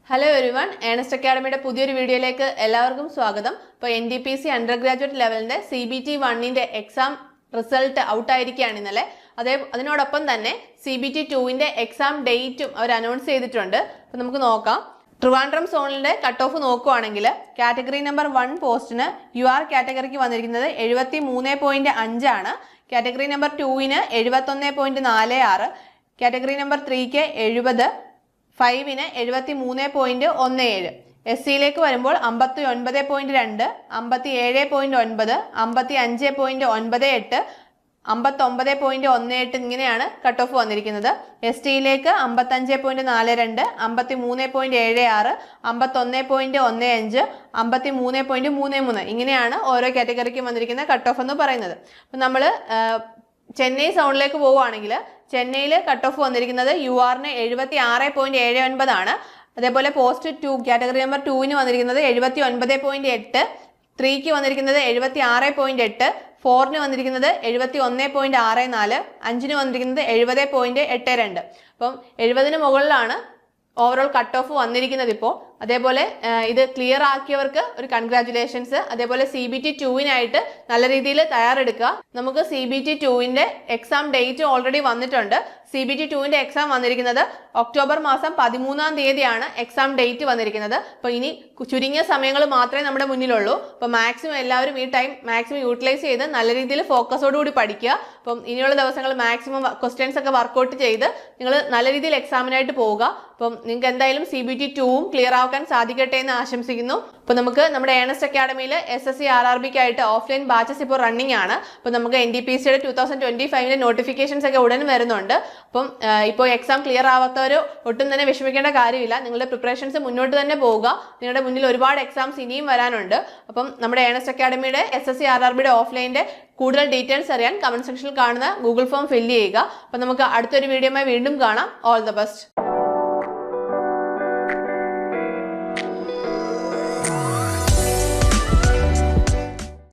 Hello everyone, Ernest അക്കാഡമിയുടെ പുതിയൊരു വീഡിയോയിലേക്ക് എല്ലാവർക്കും സ്വാഗതം. ഇപ്പോൾ NTPC അണ്ടർ ഗ്രാജുവേറ്റ് ലെവലിന്റെ CBT 1ന്റെ എക്സാം റിസൾട്ട് ഔട്ട് ആയിരിക്കുകയാണ് ഇന്നലെ. അതിനോടൊപ്പം തന്നെ CBT 2ന്റെ എക്സാം ഡേറ്റും അവർ അനൗൺസ് ചെയ്തിട്ടുണ്ട്. അപ്പോൾ നമുക്ക് നോക്കാം. ട്രിവാൻഡ്രം സോണിന്റെ കട്ട് ഓഫ് നോക്കുവാണെങ്കിൽ കാറ്റഗറി നമ്പർ 1 പോസ്റ്റിന് UR കാറ്റഗറിക്ക് വന്നിരിക്കുന്നത് 73.5 ആണ്. കാറ്റഗറി നമ്പർ 2ന് 71.46, കാറ്റഗറി നമ്പർ 3ക്ക് 70, 5ന് 73.17, SCയിലേക്ക് വരുമ്പോൾ 59.2, 57.9, 55.98, 59.18 ഇങ്ങനെയാണ് കട്ട് ഓഫ് വന്നിരിക്കുന്നത്. STയിലേക്ക് 55.42, 53.76, 51.15, 53.33 ഇങ്ങനെയാണ് ഓരോ കാറ്റഗറിക്കും വന്നിരിക്കുന്ന കട്ട് ഓഫ് എന്ന് പറയുന്നത്. അപ്പം നമ്മൾ ചെന്നൈ സോണിലേക്ക് പോവുകയാണെങ്കിൽ ചെന്നൈയിൽ കട്ട് ഓഫ് വന്നിരിക്കുന്നത് URന് 76.79 ആണ്. അതേപോലെ പോസ്റ്റ് 2 കാറ്റഗറി നമ്പർ 2ന് വന്നിരിക്കുന്നത് 79.8, 3ക്ക് വന്നിരിക്കുന്നത് 76.8, 4ന് വന്നിരിക്കുന്നത് 71.64, 5ന് വന്നിരിക്കുന്നത് 70.82. അപ്പം 70ന് മുകളിലാണ് ഓവറോൾ കട്ട് ഓഫ് വന്നിരിക്കുന്നത് ഇപ്പോൾ. അതേപോലെ ഇത് ക്ലിയർ ആക്കിയവർക്ക് ഒരു കൺഗ്രാറ്റുലേഷൻസ്. അതേപോലെ CBT 2വിനായിട്ട് നല്ല രീതിയിൽ തയ്യാറെടുക്കുക. നമുക്ക് CBT 2ന്റെ എക്സാം ഡേറ്റ് ഓൾറെഡി വന്നിട്ടുണ്ട്. CBT 2ന്റെ എക്സാം വന്നിരിക്കുന്നത് ഒക്ടോബർ മാസം 13-ാം തീയതിയാണ് എക്സാം ഡേറ്റ് വന്നിരിക്കുന്നത്. അപ്പോൾ ഇനി ചുരുങ്ങിയ സമയങ്ങൾ മാത്രമേ നമ്മുടെ മുന്നിലുള്ളൂ. അപ്പോൾ മാക്സിമം എല്ലാവരും ഈ ടൈം മാക്സിമം യൂട്ടിലൈസ് ചെയ്ത് നല്ല രീതിയിൽ ഫോക്കസോടുകൂടി പഠിക്കുക. അപ്പം ഇനിയുള്ള ദിവസങ്ങൾ മാക്സിമം ക്വസ്റ്റ്യൻസ് ഒക്കെ വർക്കൗട്ട് ചെയ്ത് നിങ്ങൾ നല്ല രീതിയിൽ എക്സാമിനായിട്ട് പോവുക. അപ്പം നിങ്ങൾക്ക് എന്തായാലും CBT 2ഉം ക്ലിയർ ആക്കാൻ സാധിക്കട്ടെ എന്ന് ആശംസിക്കുന്നു. അപ്പോൾ നമുക്ക് നമ്മുടെ ഏണസ്റ്റ് അക്കാഡമിയിൽ SSC RRBക്കായിട്ട് ഓഫ്ലൈൻ ബാച്ചസ് ഇപ്പോൾ റണ്ണിങ് ആണ്. അപ്പോൾ നമുക്ക് NTPCയുടെ 2025ന്റെ നോട്ടിഫിക്കേഷൻസ് ഒക്കെ ഉടൻ വരുന്നുണ്ട്. അപ്പം ഇപ്പോൾ എക്സാം ക്ലിയർ ആവാത്തവർ ഒട്ടും തന്നെ വിഷമിക്കേണ്ട കാര്യമില്ല. നിങ്ങളുടെ പ്രിപ്പറേഷൻസ് മുന്നോട്ട് തന്നെ പോവുക. നിങ്ങളുടെ മുന്നിൽ ഒരുപാട് എക്സാംസ് ഇനിയും വരാനുണ്ട്. അപ്പം നമ്മുടെ ഏണസ്റ്റ് അക്കാഡമിയുടെ SSC RRBയുടെ ഓഫ്ലൈൻ്റെ കൂടുതൽ ഡീറ്റെയിൽസ് അറിയാൻ കമന്റ് സെക്ഷനിൽ കാണുന്ന ഗൂഗിൾ ഫോം ഫില്ല് ചെയ്യുക. അപ്പം നമുക്ക് അടുത്തൊരു വീഡിയോയുമായി വീണ്ടും കാണാം. All the best.